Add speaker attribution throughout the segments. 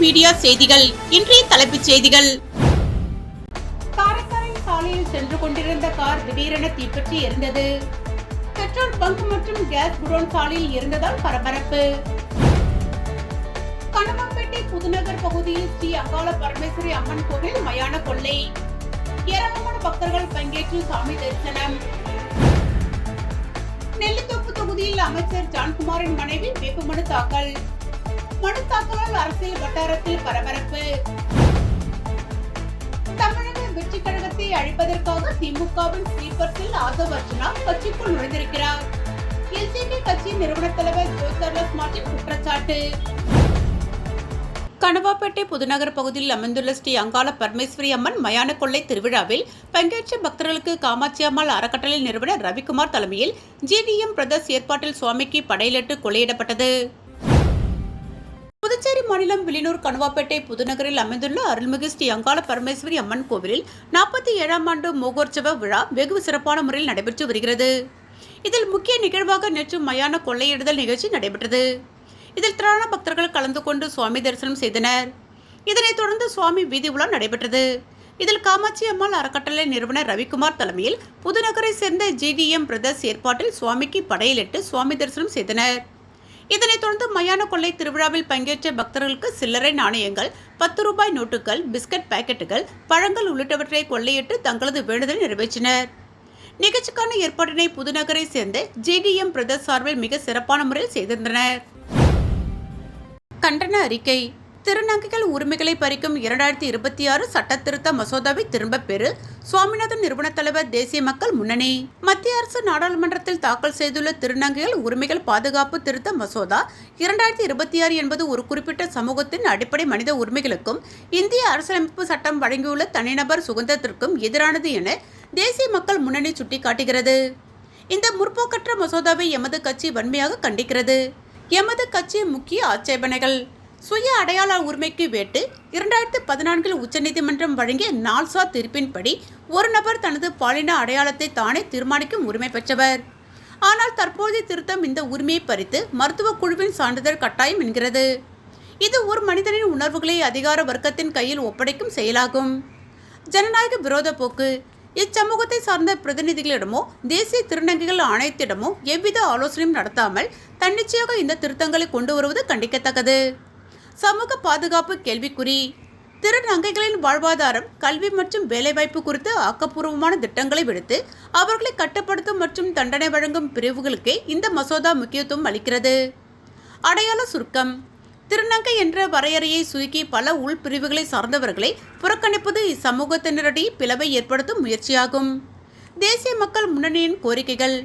Speaker 1: Media செய்திகள். இன்றைய தலைப்புச் செய்திகள். காரைக்காலில் சாலையில் சென்று கொண்டிருந்த கார் திடீரென தீப்பற்றி எரிந்தது. பெட்ரோல் பங்க் மற்றும் கேஸ் குடோன் சாலையில் இருந்ததால் பரபரப்பு. கணவன்பேட்டை புதுநகர் பகுதியில் ஸ்ரீ அங்காள பரமேஸ்வரி அம்மன் கோவில் மயான கொள்ளை. ஏராளமான பக்தர்கள் பங்கேற்று சாமி தரிசனம். நெல்லித்தோப்பு தொகுதியில் அமைச்சர் ஜான்குமாரின் மனைவி வேட்புமனு தாக்கல். மனு தாக்கலால் அரசியல் வட்டாரத்தில் பரபரப்பு. தமிழக வெற்றி கழகத்தை அழிப்பதற்காக திமுகவின் ஸ்லீப்பர் செல் ஆதவ் அர்ஜுனா கட்சிக்குள் நுழைந்திருக்கிறார். எல்ஜேபி கட்சியின் நிறுவன தலைவர் ஜோசர்லஸ் மார்டின் குற்றச்சாட்டு. கணவாப்பேட்டை புதுநகர் பகுதியில் அமைந்துள்ள ஸ்ரீ அங்காள பரமேஸ்வரி அம்மன் மயான கொள்ளை திருவிழாவில் பங்கேற்ற பக்தர்களுக்கு காமாட்சி அம்மாள் அறக்கட்டளை நிறுவனர் ரவிக்குமார் தலைமையில் ஜிடிஎம் பிரதர்ஸ் ஏற்பாட்டில் சுவாமிக்கு படையிலிட்டு கொள்ளையிடப்பட்டது. புதுச்சேரி மாநிலம் வில்லியனூர் கணுவாப்பேட்டை புதுநகரில் அமைந்துள்ள அருள்மிகு ஸ்ரீ அங்காள பரமேஸ்வரி அம்மன் கோவிலில் 47ஆம் ஆண்டு மோகோற்சவ விழா வெகு சிறப்பான முறையில் நடைபெற்று வருகிறது. இதில் முக்கிய நிகழ்வாக நேற்று மயான கொள்ளையிடுதல் நிகழ்ச்சி நடைபெற்றது. இதில் திரளான பக்தர்கள் கலந்து கொண்டு சுவாமி தரிசனம் செய்தனர். இதனைத் தொடர்ந்து சுவாமி வீதி உலா நடைபெற்றது. இதில் காமாட்சி அம்மாள் அறக்கட்டளை நிறுவனர் ரவிக்குமார் தலைமையில் புதுநகரை சேர்ந்த ஜிடிஎம் பிரதர்ஸ் ஏற்பாட்டில் சுவாமிக்கு படையிலிட்டு சுவாமி தரிசனம் செய்தனர். இதனைத் தொடர்ந்து மயான கொள்ளை திருவிழாவில் பங்கேற்ற பக்தர்களுக்கு சில்லறை நாணயங்கள், 10 ரூபாய் நோட்டுகள், பிஸ்கட் பாக்கெட்டுகள், பழங்கள் உள்ளிட்டவற்றை கொள்ளையிட்டு தங்களது வேண்டுதலை நிறைவேற்றினர். நிகழ்ச்சிக்கான ஏற்பாட்டினை புதுநகரை சேர்ந்த ஜிடிஎம் பிரதர்ஸ் சார்பில் மிக சிறப்பான முறையில் செய்திருந்தனர். கண்டன அறிக்கை. திருநங்கைகள் உரிமைகளை பறிக்கும் 2026 சட்ட திருத்த மசோதாவை திரும்பப் பெறு சுவாமிநாதன் நிறுவன தலைவர் தேசிய மக்கள் முன்னணி. மத்திய அரசு நாடாளுமன்றத்தில் தாக்கல் செய்துள்ள திருநங்கைகள் உரிமைகள் பாதுகாப்பு திருத்த மசோதா 2026 என்பது ஒரு குறிப்பிட்ட சமூகத்தின் அடிப்படை மனித உரிமைகளுக்கும் இந்திய அரசியலமைப்பு சட்டம் வழங்கியுள்ள தனிநபர் சுதந்திரத்திற்கும் எதிரானது என தேசிய மக்கள் முன்னணி சுட்டிக்காட்டுகிறது. இந்த முற்போக்கற்ற மசோதாவை எமது கட்சி வன்மையாக கண்டிக்கிறது. எமது கட்சியின் முக்கிய ஆட்சேபனைகள்: சுய அடையாள உரிமைக்கு வேட்டு. 2014 உச்சநீதிமன்றம் வழங்கிய நால்சார் தீர்ப்பின்படி ஒரு நபர் தனது பாலின அடையாளத்தை தானே தீர்மானிக்கும் உரிமை பெற்றவர். ஆனால் தற்போதைய திருத்தம் இந்த உரிமையை பறித்து மருத்துவ குழுவின் சான்றிதழ் கட்டாயம் என்கிறது. இது ஒரு மனிதனின் உணர்வுகளை அதிகார வர்க்கத்தின் கையில் ஒப்படைக்கும் செயலாகும். ஜனநாயக விரோத போக்கு. இச்சமூகத்தை சார்ந்த பிரதிநிதிகளிடமோ தேசிய திருநங்கைகள் ஆணையத்திடமோ எவ்வித ஆலோசனையும் நடத்தாமல் தன்னிச்சையாக இந்த திருத்தங்களை கொண்டு வருவது கண்டிக்கத்தக்கது. சமூக பாதுகாப்பு கேள்விக்குறி. திருநங்கைகளின் வாழ்வாதாரம், கல்வி மற்றும் வேலைவாய்ப்பு குறித்து ஆக்கப்பூர்வமான திட்டங்களை விடுத்து அவர்களை கட்டுப்படுத்தும் மற்றும் தண்டனை வழங்கும் பிரிவுகளுக்கே இந்த மசோதா முக்கியத்துவம் அளிக்கிறது. அடையாள சுருக்கம். திருநங்கை என்ற வரையறையை சுருக்கி பல உள்பிரிவுகளை சார்ந்தவர்களை புறக்கணிப்பது இச்சமூகத்தினரிடையே பிளவை ஏற்படுத்தும் முயற்சியாகும். தேசிய மக்கள் முன்னணியின் கோரிக்கைகள்: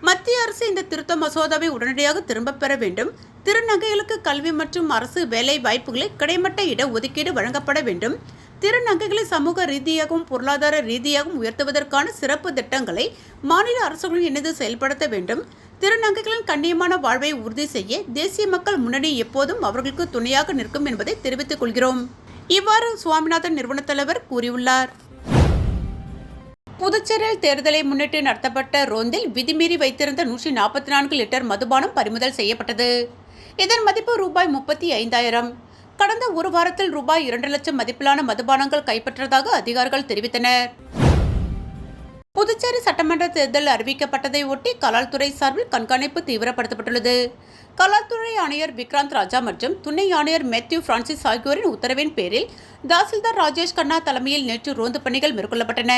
Speaker 1: மத்திய அரசு இந்த திருத்த மசோதாவை உடனடியாக திரும்பப் பெற வேண்டும். திருநங்கைகளுக்கு கல்வி மற்றும் அரசு வேலை வாய்ப்புகளை கிடைமட்ட இட ஒதுக்கீடு வழங்கப்பட வேண்டும். திருநங்கைகளை சமூக ரீதியாகவும் பொருளாதார ரீதியாகவும் உயர்த்துவதற்கான சிறப்பு திட்டங்களை மாநில அரசுகளுடன் இணைந்து செயல்படுத்த வேண்டும். திருநங்கைகளின் கண்ணியமான வாழ்வை உறுதி செய்ய தேசிய மக்கள் முன்னணி எப்போதும் அவர்களுக்கு துணையாக நிற்கும் என்பதை தெரிவித்துக் கொள்கிறோம். இவ்வாறு சுவாமிநாதன் நிறுவன தலைவர் கூறியுள்ளார். புதுச்சேரியில் தேர்தலை முன்னிட்டு நடத்தப்பட்ட ரோந்தில் விதிமீறி வைத்திருந்த 144 லிட்டர் மதுபானம் பறிமுதல் செய்யப்பட்டது. இதன் மதிப்பு ரூபாய் 35,000. கடந்த ஒரு வாரத்தில் ரூபாய் 2 லட்சம் மதிப்பிலான மதுபானங்கள் கைப்பற்றதாக அதிகாரிகள் தெரிவித்தனர். புதுச்சேரி சட்டமன்ற தேர்தல் அறிவிக்கப்பட்டதை ஒட்டி கலால்துறை சார்பில் கண்காணிப்பு தீவிரப்படுத்தப்பட்டுள்ளது. கலால்துறை ஆணையர் விக்ராந்த் ராஜா மற்றும் துணை ஆணையர் மேத்யூ பிரான்சிஸ் ஆகியோரின் உத்தரவின் பேரில் தாசில்தார் ராஜேஷ் கண்ணா தலைமையில் நேற்று ரோந்து பணிகள் மேற்கொள்ளப்பட்டன.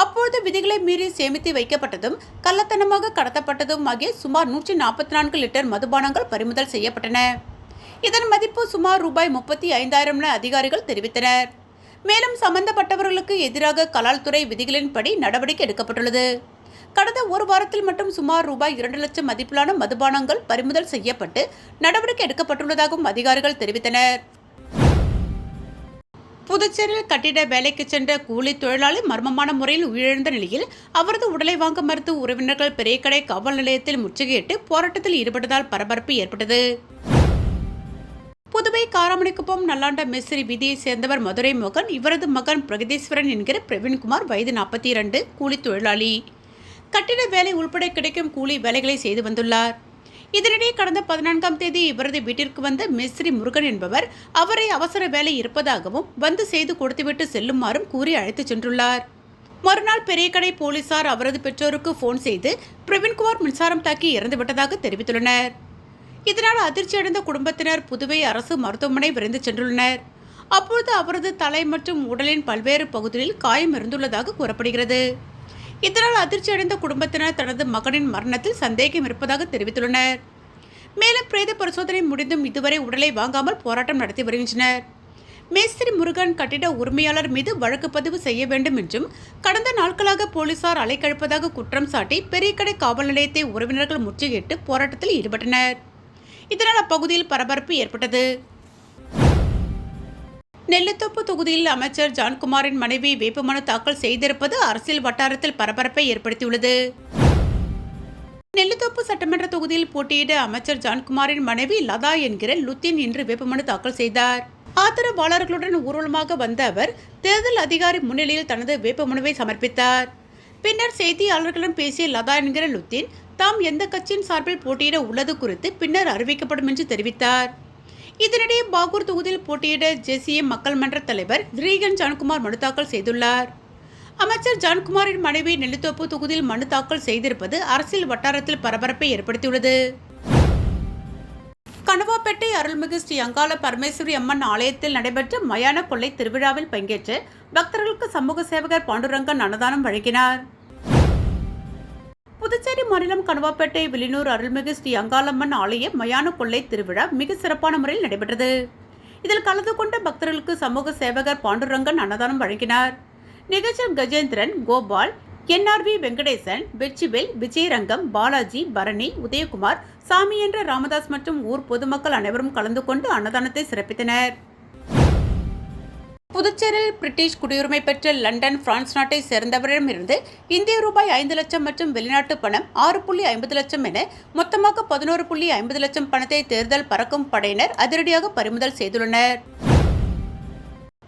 Speaker 1: அப்பொழுது விதிகளை மீறி சேமித்து வைக்கப்பட்டதும் கள்ளத்தனமாக கடத்தப்பட்டதும் ஆகிய சுமார் 144 லிட்டர் மதுபானங்கள் பறிமுதல் செய்யப்பட்டன. இதன் மதிப்பு சுமார் ரூபாய் 35,000 என அதிகாரிகள் தெரிவித்தனர். மேலும் சம்பந்தப்பட்டவர்களுக்கு எதிராக கலால்துறை விதிகளின்படி நடவடிக்கை எடுக்கப்பட்டுள்ளது. கடந்த ஒரு வாரத்தில் மட்டும் சுமார் ரூபாய் 2 லட்சம் மதிப்பிலான மதுபானங்கள் பறிமுதல் செய்யப்பட்டு நடவடிக்கை எடுக்கப்பட்டுள்ளதாகவும் அதிகாரிகள் தெரிவித்தனர். புதுச்சேரியில் கட்டிட வேலைக்கு சென்ற கூலி தொழிலாளி மர்மமான முறையில் உயிரிழந்த நிலையில் அவரது உடலை வாங்க மறுத்து உறவினர்கள் பெரியகடை காவல் நிலையத்தில் முற்றுகையிட்டு போராட்டத்தில் ஈடுபட்டதால் பரபரப்பு ஏற்பட்டது. புதுவை காராமணிக்குப்பம் நல்லாண்ட மேஸ்திரி வீதியை சேர்ந்தவர் மதுரை மோகன். இவரது மகன் பிரகதீஸ்வரன் என்கிற பிரவீன்குமார், வயது 42, கூலி தொழிலாளி. கட்டிட வேலை உள்பட கிடைக்கும் கூலி வேலைகளை செய்து வந்துள்ளார். இதனிடையே கடந்த 14ஆம் தேதி இவரது வீட்டிற்கு வந்த மேஸ்திரி முருகன் என்பவர் அவரை அவசர வேலை இருப்பதாகவும் வந்து செய்து கொடுத்துவிட்டு செல்லுமாறும் கூறி அழைத்துச் சென்றுள்ளார். மறுநாள் பெரியகடை போலீசார் அவரது பெற்றோருக்கு போன் செய்து பிரவீன்குமார் மின்சாரம் தாக்கி இறந்துவிட்டதாக தெரிவித்துள்ளனர். இதனால் அதிர்ச்சியடைந்த குடும்பத்தினர் புதுவை அரசு மருத்துவமனை விரைந்து சென்றுள்ளனர். அப்பொழுது அவரது தலை மற்றும் உடலின் பல்வேறு பகுதிகளில் காயம் இருந்துள்ளதாக கூறப்படுகிறது. இதனால் அதிர்ச்சியடைந்த குடும்பத்தினர் தனது மகனின் மரணத்தில் சந்தேகம் இருப்பதாக தெரிவித்துள்ளனர். மேலும் பிரேத பரிசோதனை முடிந்தும் இதுவரை உடலை வாங்காமல் போராட்டம் நடத்தி வருகின்றனர். மேஸ்திரி முருகன் கட்டிட உரிமையாளர் மீது வழக்கு பதிவு செய்ய வேண்டும் என்றும் கடந்த நாட்களாக போலீசார் அலைக்கழிப்பதாக குற்றம் சாட்டி பெரியகடை காவல் நிலையத்தை உறவினர்கள் முற்றுகையிட்டு போராட்டத்தில் ஈடுபட்டனர். இதனால் அப்பகுதியில் பரபரப்பு ஏற்பட்டது. நெல்லித்தோப்பு தொகுதியில் அமைச்சர் ஜான்குமாரின் மனைவி வேட்புமனு தாக்கல் செய்திருப்பது அரசியல் வட்டாரத்தில் பரபரப்பை ஏற்படுத்தியுள்ளது. நெல்லித்தோப்பு சட்டமன்ற தொகுதியில் போட்டியிட அமைச்சர் ஜான்குமாரின் மனைவி லதா என்கிற லுத்தின் இன்று வேட்புமனு தாக்கல் செய்தார். ஆதரவாளர்களுடன் ஊர்வலமாக வந்த அவர் தேர்தல் அதிகாரி முன்னிலையில் தனது வேட்புமனுவை சமர்ப்பித்தார். பின்னர் செய்தியாளர்களிடம் பேசிய லதா என்கிற லுத்தின் தாம் எந்த கட்சியின் சார்பில் போட்டியிட உள்ளது குறித்து பின்னர் அறிவிக்கப்படும் என்று தெரிவித்தார். இதனிடையே பாகூர் தொகுதியில் போட்டியிட ஜேசிஎம் மக்கள் மன்ற தலைவர் ரீகன் ஜான்குமார் மனு தாக்கல் செய்துள்ளார். அமைச்சர் ஜான்குமாரின் மனைவி நெல்லித்தோப்பு தொகுதியில் மனு தாக்கல் செய்திருப்பது அரசியல் வட்டாரத்தில் பரபரப்பை ஏற்படுத்தியுள்ளது. கணுவாப்பேட்டை அருள்மிகு ஸ்ரீ அங்காள பரமேஸ்வரி அம்மன் ஆலயத்தில் நடைபெற்ற மயான கொள்ளை திருவிழாவில் பங்கேற்று பக்தர்களுக்கு சமூக சேவகர் பாண்டுரங்கன் அன்னதானம் வழங்கினார். புதுச்சேரி மாநிலம் கணுவாப்பேட்டை வில்லியனூர் அருள்மிகு ஸ்ரீ அங்காளம்மன் ஆலய மயான கொள்ளை திருவிழா மிக சிறப்பான முறையில் நடைபெற்றது. இதில் கலந்து கொண்ட பக்தர்களுக்கு சமூக சேவகர் பாண்டுரங்கன் அன்னதானம் வழங்கினார். நிகழ்ச்சியில் கஜேந்திரன், கோபால், என்ஆர்வி வெங்கடேசன், வெற்றிவேல், விஜயரங்கம், பாலாஜி, பரணி, உதயகுமார், சாமி என்ற ராமதாஸ் மற்றும் ஊர் பொதுமக்கள் அனைவரும் கலந்து கொண்டு அன்னதானத்தை சிறப்பித்தனர். புதுச்சேரியில் பிரிட்டிஷ் குடியுரிமை பெற்ற லண்டன், பிரான்ஸ் நாட்டை சேர்ந்தவரிடமிருந்து இந்திய ரூபாய் 5 லட்சம் மற்றும் வெளிநாட்டு பணம் 6.50 லட்சம் என மொத்தமாக 11.50 லட்சம் பணத்தை தேர்தல் பறக்கும் படையினர் அதிரடியாக பறிமுதல் செய்துள்ளனர்.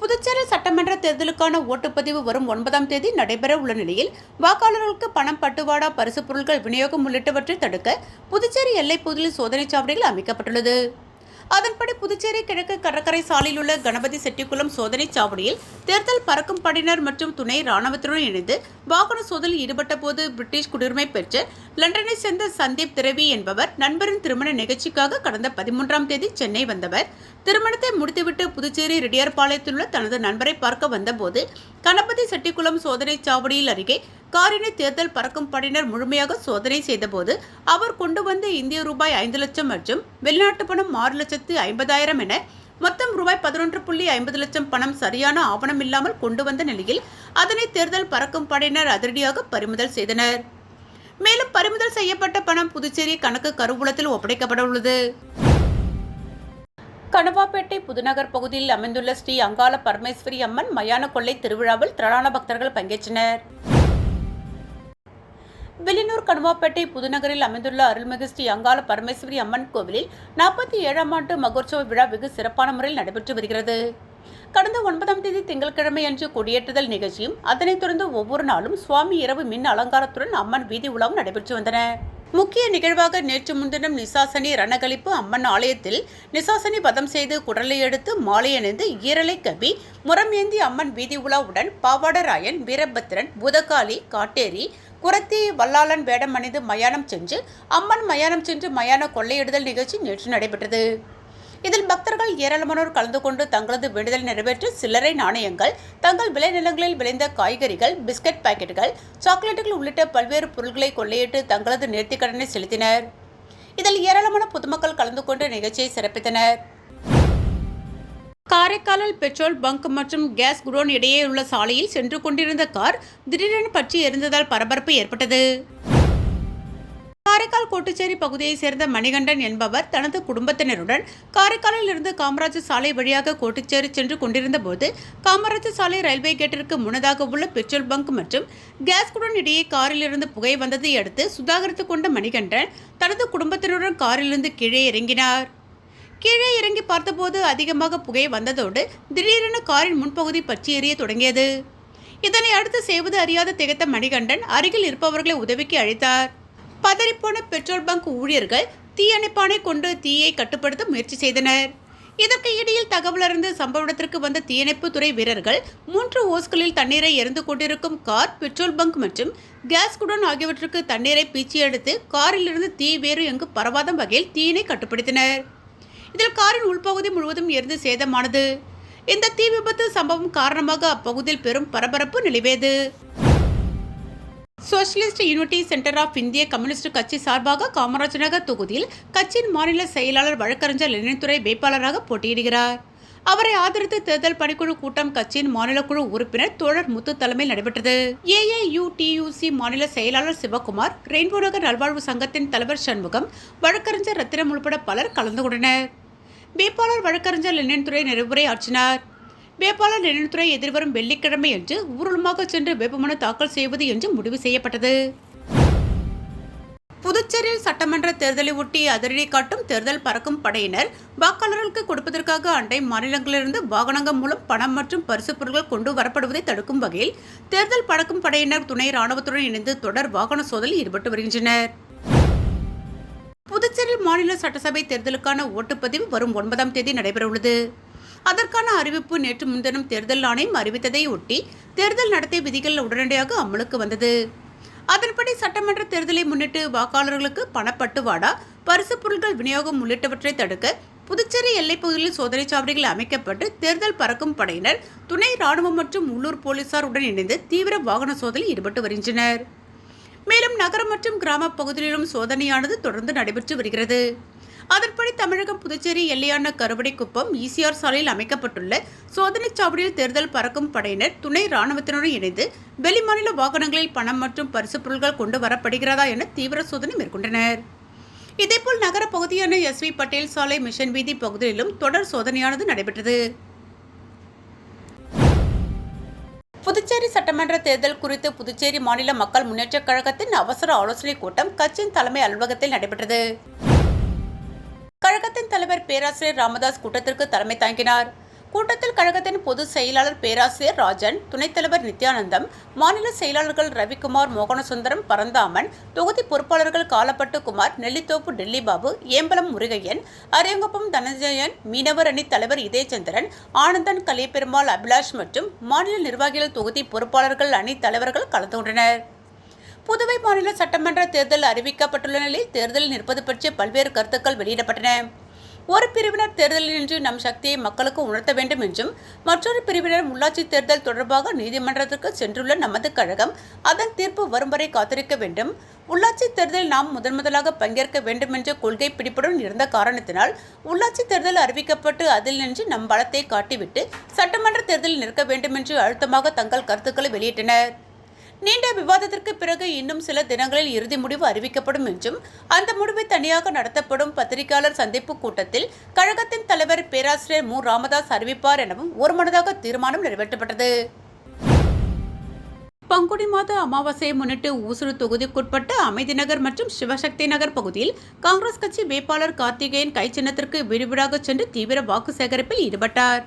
Speaker 1: புதுச்சேரி சட்டமன்ற தேர்தலுக்கான ஓட்டுப்பதிவு வரும் 9ஆம் தேதி நடைபெற உள்ள நிலையில் வாக்காளர்களுக்கு பணம் பட்டுவாடா, பரிசு பொருட்கள் விநியோகம் உள்ளிட்டவற்றை தடுக்க புதுச்சேரி எல்லைப் பகுதியில் சோதனைச் சாவடிகள் அமைக்கப்பட்டுள்ளது. அதன்படி புதுச்சேரி கிழக்கு கடற்கரை சாலையில் உள்ள கணபதி செட்டிக்குளம் சோதனைச் சாவடியில் தேர்தல் பறக்கும் படையினர் மற்றும் துணை ராணுவத்துடன் இணைந்து வாகன சோதனையில் ஈடுபட்ட போது பிரிட்டிஷ் குடியுரிமை பெற்று லண்டனை சேர்ந்த சந்தீப் திரவி என்பவர் நண்பரின் திருமண நிகழ்ச்சிக்காக கடந்த 13ஆம் தேதி சென்னை வந்தவர் திருமணத்தை முடித்துவிட்டு புதுச்சேரி ரெட்டியார்பாளையத்தில் உள்ள தனது நண்பரை பார்க்க வந்தபோது கணபதி செட்டிக்குளம் சோதனைச் சாவடியில் அருகே காரினை தேர்தல் பறக்கும் படையினர் முழுமையாக சோதனை செய்தபோது அவர் கொண்டு வந்த இந்திய ரூபாய் 5 லட்சம் மற்றும் வெளிநாட்டு பணம் 6,50,000 என மொத்தம் ரூபாய் 11.50 லட்சம் பணம் சரியான ஆவணம் இல்லாமல் கொண்டு வந்த நிலையில் அதனை தேர்தல் பறக்கும் படையினர் அதிரடியாக பறிமுதல் செய்தனர். மேலும் பறிமுதல் செய்யப்பட்ட பணம் புதுச்சேரி கணக்கு கருவூலத்தில் ஒப்படைக்கப்பட உள்ளது. கணுவாப்பேட்டை புதுநகர் பகுதியில் அமைந்துள்ள ஸ்ரீ அங்காள பரமேஸ்வரி அம்மன் மயான கொள்ளை திருவிழாவில் திரளான பக்தர்கள் பங்கேற்றனர். வில்லியனூர் கணுவாப்பேட்டை புதுநகரில் அமைந்துள்ள அருள்மிகு ஸ்ரீ அங்காள பரமேஸ்வரி அம்மன் கோவிலில் 47ஆம் ஆண்டு மகோற்சவ விழா வெகு சிறப்பான முறையில் நடைபெற்று வருகிறது. கடந்த 9ஆம் தேதி திங்கட்கிழமை அன்று கொடியேற்றுதல் நிகழ்ச்சியும் அதனைத் தொடர்ந்து ஒவ்வொரு நாளும் சுவாமி இரவு மின் அலங்காரத்துடன் அம்மன் வீதி உலாவும் நடைபெற்று வந்தன. முக்கிய நிகழ்வாக நேற்று முன்தினம் நிசாசனி ரணகளிப்பு அம்மன் ஆலயத்தில் நிசாசனி வதம் செய்து குடலை எடுத்து மாலை அணிந்து ஈரலை கவி முரம் ஏந்தி அம்மன் வீதி உலாவுடன் பாவாடராயன், வீரபத்திரன், பூதகாளி, காட்டேரி, குரத்தி, வல்லாளன் வேடம் அணிந்து மயானம் சென்று அம்மன் மயானம் சென்று மயான கொள்ளையிடுதல் நிகழ்ச்சி நேற்று நடைபெற்றது. இதில் பக்தர்கள் ஏராளமானோர் கலந்து கொண்டு தங்களது வேண்டுதலை நிறைவேற்றி சில்லறை நாணயங்கள், தங்கள் விளைநிலங்களில் விளைந்த காய்கறிகள், பிஸ்கட் பாக்கெட்டுகள், சாக்லேட்டுகள் உள்ளிட்ட பல்வேறு பொருட்களை கொள்ளையிட்டு தங்களது நேர்த்திக்கடனை செலுத்தினர். இதில் ஏராளமான பொதுமக்கள் கலந்து கொண்டு நிகழ்ச்சியை சிறப்பித்தனர். காரைக்காலில் பெட்ரோல் பங்க் மற்றும் கேஸ் குடோன் இடையே உள்ள சாலையில் சென்று கொண்டிருந்த கார் திடீரென பற்றி எரிந்ததால் பரபரப்பு ஏற்பட்டது. காரைக்கால் கோட்டுச்சேரி பகுதியைச் சேர்ந்த மணிகண்டன் என்பவர் தனது குடும்பத்தினருடன் காரைக்காலில் இருந்து காமராஜர் சாலை வழியாக கோட்டுச்சேரி சென்று கொண்டிருந்த போது காமராஜர் சாலை ரயில்வே கேட்டிற்கு முன்னதாக உள்ள பெட்ரோல் பங்க் மற்றும் கேஸ் குடோன் இடையே காரில் இருந்து புகை வந்ததை அடுத்து சுதாகரித்துக் கொண்ட மணிகண்டன் தனது குடும்பத்தினருடன் காரிலிருந்து கீழே இறங்கினார். கீழே இறங்கி பார்த்தபோது அதிகமாக புகை வந்ததோடு திடீரென காரின் முன்பகுதி பற்றி எரிய தொடங்கியது. இதனை அடுத்து செய்வது அறியாத திகைத்த மணிகண்டன் அருகில் இருப்பவர்களை உதவிக்கு அழைத்தார். பதறிப்போன பெட்ரோல் பங்க் ஊழியர்கள் தீயணைப்பானை கொண்டு தீயை கட்டுப்படுத்த முயற்சி செய்தனர். இதற்கு இடையில் தகவல் அறிந்து சம்பவ இடத்திற்கு வந்த தீயணைப்பு துறை வீரர்கள் 3 ஓஸ்களில் தண்ணீரை எரிந்து கொண்டிருக்கும் கார், பெட்ரோல் பங்க் மற்றும் கேஸ் குடோன் ஆகியவற்றுக்கு தண்ணீரை பீச்சி எடுத்து காரிலிருந்து தீ வேறு எங்கு பரவாத வகையில் தீயினை கட்டுப்படுத்தினர். இதில் காரின் உள்பகுதி முழுவதும் எரிந்து சேதமானது. இந்த தீ விபத்து சம்பவம் காரணமாக அப்பகுதியில் பெரும் பரபரப்பு நிலவியது. சோஷலிஸ்ட் யூனிட்டி சென்டர் ஆஃப் இந்திய கம்யூனிஸ்ட் கட்சி சார்பாக காமராஜ் நகர் தொகுதியில் கட்சியின் மாநில செயலாளர் வழக்கறிஞர் லெனின்துரை வேட்பாளராக போட்டியிடுகிறார். அவரை ஆதரித்து தேர்தல் பணிக்குழு கூட்டம் கட்சியின் மாநில குழு உறுப்பினர் தோழர் முத்து தலைமையில் நடைபெற்றது. ஏஐயுடியூசி மாநில செயலாளர் சிவகுமார், ரெயின்போ நகர் நல்வாழ்வு சங்கத்தின் தலைவர் சண்முகம், வழக்கறிஞர் ரத்தினம் உள்பட பலர் கலந்து கொண்டனர். வேட்பாளர் வழக்கறிஞர் லெனின்துரை நிறைவுரை ஆற்றினார். வேட்பாளர் லெனின்துரை எதிர்வரும் வெள்ளிக்கிழமை என்று ஊர்வலமாக சென்று வேட்புமனு தாக்கல் செய்வது என்று முடிவு செய்யப்பட்டது. புதுச்சேரியில் சட்டமன்ற தேர்தலை ஒட்டி அதிரடி காட்டும் தேர்தல் பறக்கும் படையினர் வாக்காளர்களுக்கு கொடுப்பதற்காக அண்டை மாநிலங்களிலிருந்து வாகனங்கள் மூலம் பணம் மற்றும் பரிசுப் பொருட்கள் கொண்டு வரப்படுவதை தடுக்கும் வகையில் தேர்தல் பறக்கும் படையினர் துணை ராணுவத்துடன் இணைந்து தொடர் வாகன சோதனையில் ஈடுபட்டு வருகின்றனர். புதுச்சேரியில் மாநில சட்டசபை தேர்தலுக்கான ஓட்டுப்பதிவு வரும் 9ஆம் தேதி நடைபெறவுள்ளது. அதற்கான அறிவிப்பு நேற்று முன்தினம் தேர்தல் ஆணையம் அறிவித்ததை ஒட்டி தேர்தல் நடத்தை விதிகள் உடனடியாக அமலுக்கு வந்தது. அதன்படி சட்டமன்ற தேர்தலை முன்னிட்டு வாக்காளர்களுக்கு பணப்பட்டுவாடா, பரிசுப் பொருட்கள் விநியோகம் உள்ளிட்டவற்றை தடுக்க புதுச்சேரி எல்லைப்பகுதியில் சோதனை சாவடிகள் அமைக்கப்பட்டு தேர்தல் பறக்கும் படையினர் துணை ராணுவம் மற்றும் உள்ளூர் போலீசார் உடன் இணைந்து தீவிர வாகன சோதனையில் ஈடுபட்டு வருகின்றனர். மேலும் நகரம் மற்றும் கிராம பகுதிகளிலும் சோதனையானது தொடர்ந்து நடைபெற்று வருகிறது. அதன்படி தமிழகம் புதுச்சேரி எல்லையான கருவடைக்குப்பம் ஈசிஆர் சாலையில் அமைக்கப்பட்டுள்ள சோதனை சாவடியில் தேர்தல் பறக்கும் படையினர் துணை ராணுவத்தினருடன் இணைந்து வெளிமாநில வாகனங்களில் பணம் மற்றும் பரிசுப் பொருட்கள் கொண்டு வரப்படுகிறதா என தீவிர சோதனை மேற்கொண்டனர். இதேபோல் நகர பகுதியான எஸ்வி பட்டேல் சாலை, மிஷன் வீதி பகுதியிலும் தொடர் சோதனையானது நடைபெற்றது. புதுச்சேரி சட்டமன்ற தேர்தல் குறித்து புதுச்சேரி மாநில மக்கள் முன்னேற்றக் கழகத்தின் அவசர ஆலோசனை கூட்டம் கட்சியின் தலைமை அலுவலகத்தில் நடைபெற்றது. கழகத்தின் தலைவர் பேராசிரியர் ராமதாஸ் கூட்டத்திற்கு தலைமை தாங்கினார். கூட்டத்தில் கழகத்தின் பொதுச் செயலாளர் பேராசிரியர் ராஜன், துணைத் தலைவர் நித்யானந்தம், மாநில செயலாளர்கள் ரவிக்குமார், மோகனசுந்தரம், பரந்தாமன், தொகுதி பொறுப்பாளர்கள் காலப்பட்டு குமார், நெல்லித்தோப்பு டெல்லி பாபு, ஏம்பலம் முருகையன், அரியங்குப்பம் தனஞ்சயன், மீனவர் அணி தலைவர் இதயச்சந்திரன், ஆனந்தன், கலியபெருமாள், அபிலாஷ் மற்றும் மாநில நிர்வாகிகள், தொகுதி பொறுப்பாளர்கள், அணி தலைவர்கள் கலந்து கொண்டனர். புதுவை மாநில சட்டமன்ற தேர்தல் அறிவிக்கப்பட்டுள்ள நிலையில் தேர்தலில் நிற்பது பற்றிய பல்வேறு கருத்துக்கள் வெளியிடப்பட்டன. ஒரு பிரிவினர் தேர்தலில் நின்று நம் சக்தியை மக்களுக்கு உணர்த்த வேண்டும் என்றும், மற்றொரு பிரிவினர் உள்ளாட்சி தேர்தல் தொடர்பாக நீதிமன்றத்திற்கு சென்றுள்ள நமது கழகம் அதன் தீர்ப்பு வரும் வரை காத்திருக்க வேண்டும், உள்ளாட்சி தேர்தலில் நாம் முதலாக பங்கேற்க வேண்டும் என்ற கொள்கை பிடிப்புடன் இருந்த காரணத்தினால் உள்ளாட்சி தேர்தல் அறிவிக்கப்பட்டு அதில் நின்று நம் பலத்தை காட்டிவிட்டு சட்டமன்ற தேர்தலில் நிற்க வேண்டும் என்று அழுத்தமாக தங்கள் கருத்துக்களை வெளியிட்டனர். நீண்ட விவாதத்திற்கு பிறகு இன்னும் சில தினங்களில் இறுதி முடிவு அறிவிக்கப்படும் என்றும், அந்த முடிவை தனியாக நடத்தப்படும் பத்திரிகையாளர் சந்திப்பு கூட்டத்தில் கழகத்தின் தலைவர் பேராசிரியர் மு. ராமதாஸ் அறிவிப்பார் எனவும் ஒருமனதாக தீர்மானம் நிறைவேற்றப்பட்டது. பங்குனி மாத அமாவாசையை முன்னிட்டு ஊசுடு தொகுதிக்குட்பட்ட அமைதி நகர் மற்றும் சிவசக்தி நகர் பகுதியில் காங்கிரஸ் கட்சி வேட்பாளர் கார்த்திகேயன் கைச்சின்னத்திற்கு வீடு வீடாக சென்று தீவிர வாக்கு சேகரிப்பில் ஈடுபட்டார்.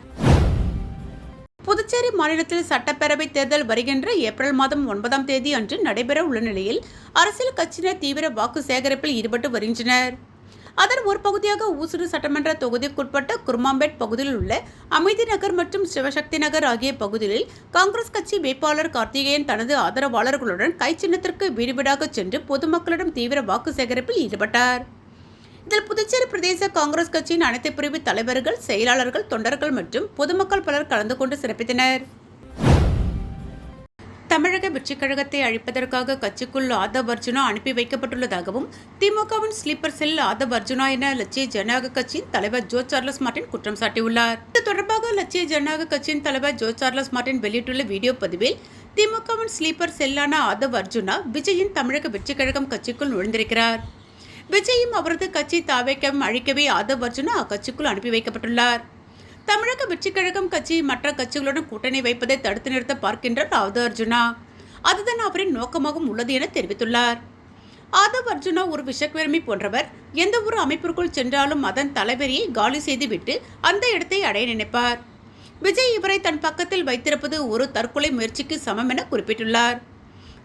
Speaker 1: புதுச்சேரி மாநிலத்தில் சட்டப்பேரவை தேர்தல் வருகின்ற ஏப்ரல் மாதம் 9ஆம் தேதி அன்று நடைபெற உள்ள நிலையில் அரசியல் கட்சியினர் தீவிர வாக்கு சேகரிப்பில் ஈடுபட்டு வருகின்றனர். அதன் ஒரு பகுதியாக ஊசுடு சட்டமன்ற தொகுதிக்குட்பட்ட குருமாம்பேட் பகுதியில் உள்ள அமைதி நகர் மற்றும் சிவசக்தி நகர் ஆகிய பகுதிகளில் காங்கிரஸ் கட்சி வேட்பாளர் கார்த்திகேயன் தனது ஆதரவாளர்களுடன் கைச்சின்னத்திற்கு வீடு வீடாக சென்று பொதுமக்களிடம் தீவிர வாக்கு சேகரிப்பில் ஈடுபட்டார். இதில் புதுச்சேரி பிரதேச காங்கிரஸ் கட்சியின் அனைத்து பிரிவு தலைவர்கள், செயலாளர்கள், தொண்டர்கள் மற்றும் பொதுமக்கள் பலர் கலந்து கொண்டு சிறப்பித்தனர். தமிழக வெற்றிக் கழகத்தை அழிப்பதற்காக கட்சிக்குள் ஆதவ் அர்ஜுனா அனுப்பி வைக்கப்பட்டுள்ளதாகவும் திமுகவின் ஸ்லீப்பர் செல் ஆதவ் அர்ஜுனா என லட்சிய ஜனநாயக கட்சியின் தலைவர் ஜோ சார்லஸ் மார்டின் குற்றம் சாட்டியுள்ளார். இது தொடர்பாக லட்சிய ஜனநாயக கட்சியின் தலைவர் ஜோ சார்லஸ் மார்டின் வெளியிட்டுள்ள வீடியோ பதிவில் திமுகவின் ஸ்லீப்பர் செல்லான ஆதவ் அர்ஜுனா விஜயின் தமிழக வெற்றிக் கழகம் கட்சிக்குள் நுழைந்திருக்கிறார். விஜயும் அவரது கட்சி தாவேக்கவும் அழிக்கவே ஆதவ் அர்ஜுனா அக்கட்சிக்குள் அனுப்பி வைக்கப்பட்டுள்ளார். தமிழக வெற்றிக் கழகம் கட்சி மற்ற கட்சிகளுடன் கூட்டணி வைப்பதை தடுத்து நிறுத்த பார்க்கின்றார் ஆதவ் அர்ஜுனா. அதுதான் அவரின் நோக்கமாகவும் உள்ளது என தெரிவித்துள்ளார். ஆதவ் அர்ஜுனா ஒரு விஷக்கிருமி போன்றவர். எந்த ஒரு அமைப்பிற்குள் சென்றாலும் அதன் தலைவரியை காலி செய்துவிட்டு அந்த இடத்தை அடைய நினைப்பார். விஜய் இவரை தன் பக்கத்தில் வைத்திருப்பது ஒரு தற்கொலை முயற்சிக்கு சமம் என குறிப்பிட்டுள்ளார்.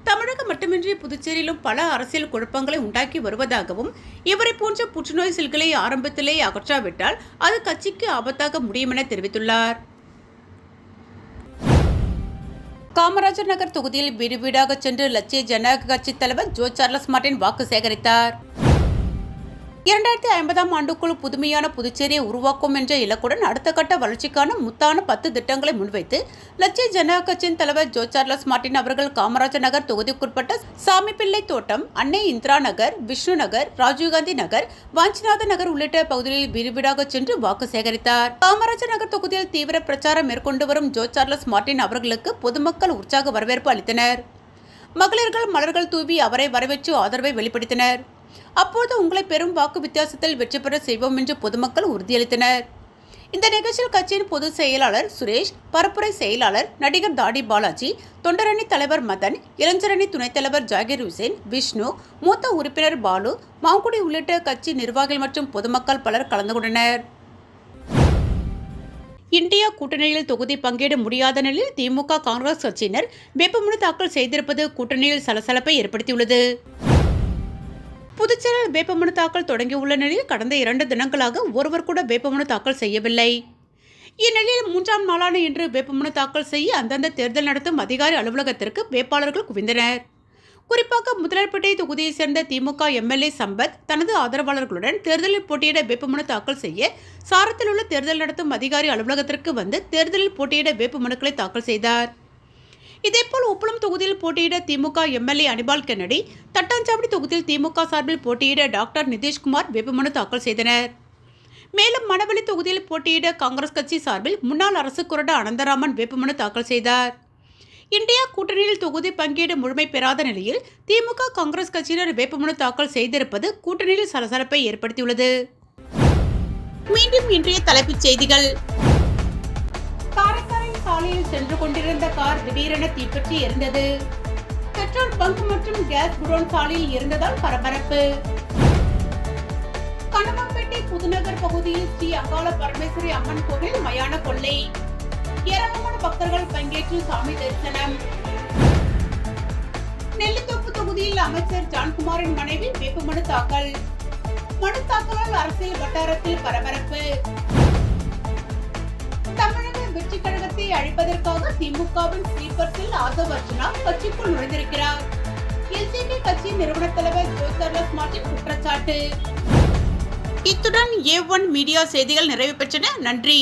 Speaker 1: தமிழகம் மட்டுமின்றி புதுச்சேரியிலும் பல அரசியல் குழப்பங்களை உண்டாக்கி வருவதாகவும் இவரை போன்ற புற்றுநோய் செல்களை ஆரம்பத்திலே அகற்றாவிட்டால் அது கட்சிக்கு ஆபத்தாக முடியும் என தெரிவித்துள்ளார். காமராஜர் நகர் தொகுதியில் வீடு வீடாக சென்று லட்சிய ஜனநாயக கட்சி தலைவர் ஜோ சார்லஸ் மார்ட்டின் வாக்கு சேகரித்தார். 2050ஆம் ஆண்டுக்குள் புதுமையான புதுச்சேரியை உருவாக்கும் என்ற இலக்குடன் அடுத்த கட்ட வளர்ச்சிக்கான முத்தான 10 திட்டங்களை முன்வைத்து லட்சிய ஜனநாயக கட்சியின் தலைவர் ஜோ சார்லஸ் மார்ட்டின் அவர்கள் காமராஜர் நகர் தொகுதிக்குட்பட்ட சாமிப்பிள்ளை தோட்டம், அன்னை இந்திரா நகர், விஷ்ணு நகர், ராஜீவ்காந்தி நகர், வாஞ்சிநாத நகர் உள்ளிட்ட பகுதிகளில் வீடு வீடாக சென்று வாக்கு சேகரித்தார். காமராஜர் நகர் தொகுதியில் தீவிர பிரச்சாரம் மேற்கொண்டு வரும் ஜோ சார்லஸ் மார்ட்டின் அவர்களுக்கு பொதுமக்கள் உற்சாக வரவேற்பு அளித்தனர். மகளிர்கள் மலர்கள் தூவி அவரை வரவேற்று ஆதரவை வெளிப்படுத்தினர். அப்போது உங்களை பெரும் வாக்கு வித்தியாசத்தில் வெற்றி பெற செய்வோம் என்று பொதுமக்கள் உறுதியளித்தனர். இந்த நிகழ்ச்சியில் கட்சியின் பொதுச் செயலாளர் சுரேஷ், பரப்புரை செயலாளர் நடிகர் தாடி பாலாஜி, தொண்டரணி தலைவர் மதன், இளைஞரணி துணைத் தலைவர் ஜாகிர் ஹுசேன், விஷ்ணு, மூத்த உறுப்பினர் பாலு, மாங்குடி உள்ளிட்ட கட்சி நிர்வாகிகள் மற்றும் பொதுமக்கள் பலர் கலந்து கொண்டனர். இந்தியா கூட்டணியில் தொகுதி பங்கீடு முடியாத நிலையில் திமுக, காங்கிரஸ் கட்சியினர் வேட்புமனு தாக்கல் செய்திருப்பது கூட்டணியில் சலசலப்பை ஏற்படுத்தியுள்ளது. புதுச்சேரியில் வேட்புமனு தாக்கல் தொடங்கியுள்ள நிலையில் கடந்த 2 தினங்களாக ஒருவர் கூட வேட்புமனு தாக்கல் செய்யவில்லை. இந்நிலையில் 3ஆம் நாளான இன்று வேட்புமனு தாக்கல் செய்ய அந்தந்த தேர்தல் நடத்தும் அதிகாரி அலுவலகத்திற்கு வேட்பாளர்கள் குவிந்தனர். குறிப்பாக முதலார்பேட்டை தொகுதியைச் சேர்ந்த திமுக எம்எல்ஏ சம்பத் தனது ஆதரவாளர்களுடன் தேர்தலில் போட்டியிட வேட்புமனு தாக்கல் செய்ய சாரத்தில் உள்ள தேர்தல் நடத்தும் அதிகாரி அலுவலகத்திற்கு வந்து தேர்தலில் போட்டியிட வேட்புமனுக்களை தாக்கல் செய்தார். இதேபோல் உப்பளம் தொகுதியில் போட்டியிட திமுக எம்எல்ஏ அனிபால் கென்னடி, தட்டாஞ்சாவடி தொகுதியில் திமுக சார்பில் போட்டியிட டாக்டர் நிதிஷ்குமார் வேட்புமனு தாக்கல் செய்தனர். மேலும் மணவெளி தொகுதியில் போட்டியிட காங்கிரஸ் கட்சி சார்பில் முன்னாள் அரசு கொறடா அனந்தராமன் வேட்புமனு தாக்கல் செய்தார். இந்தியா கூட்டணியில் தொகுதி பங்கீடு முழுமை பெறாத நிலையில் திமுக, காங்கிரஸ் கட்சியினர் வேட்புமனு தாக்கல் செய்திருப்பது கூட்டணியில் சலசலப்பை ஏற்படுத்தியுள்ளது. மீண்டும் இன்றைய தலைப்புச் செய்திகள். சாலையில் சென்று கொண்டிருந்த கார் திடீரென தீப்பற்றி எரிந்தது. பெட்ரோல் பங்க் மற்றும் கேஸ் குடோன் சாலையில் இருந்ததால் பரபரப்பு. கனகம்பேட்டை புதுநகர் பகுதியில் ஸ்ரீ அங்காள பரமேஸ்வரி அம்மன் கோவில் மயான கொள்ளை. ஏராளமான பக்தர்கள் பங்கேற்று சாமி தரிசனம். நெல்லித்தோப்பு தொகுதியில் அமைச்சர் ஜான்குமாரின் மனைவி வேட்புமனு தாக்கல். மனு தாக்கலால் அரசியல் வட்டாரத்தில் பரபரப்பு. தமிழக வெற்றி கழகத்தை அழிப்பதற்காக திமுகவின் ஸ்லீப்பர்ஸில் ஆதவ் அர்ஜுனா கட்சிக்குள் நுழைந்திருக்கிறார். எல்ஜேபி கட்சியின் நிறுவன தலைவர் ஜோ சார்லஸ் மார்ட்டின் குற்றச்சாட்டு. இத்துடன் A1 மீடியா செய்திகள் நிறைவு பெற்றன. நன்றி.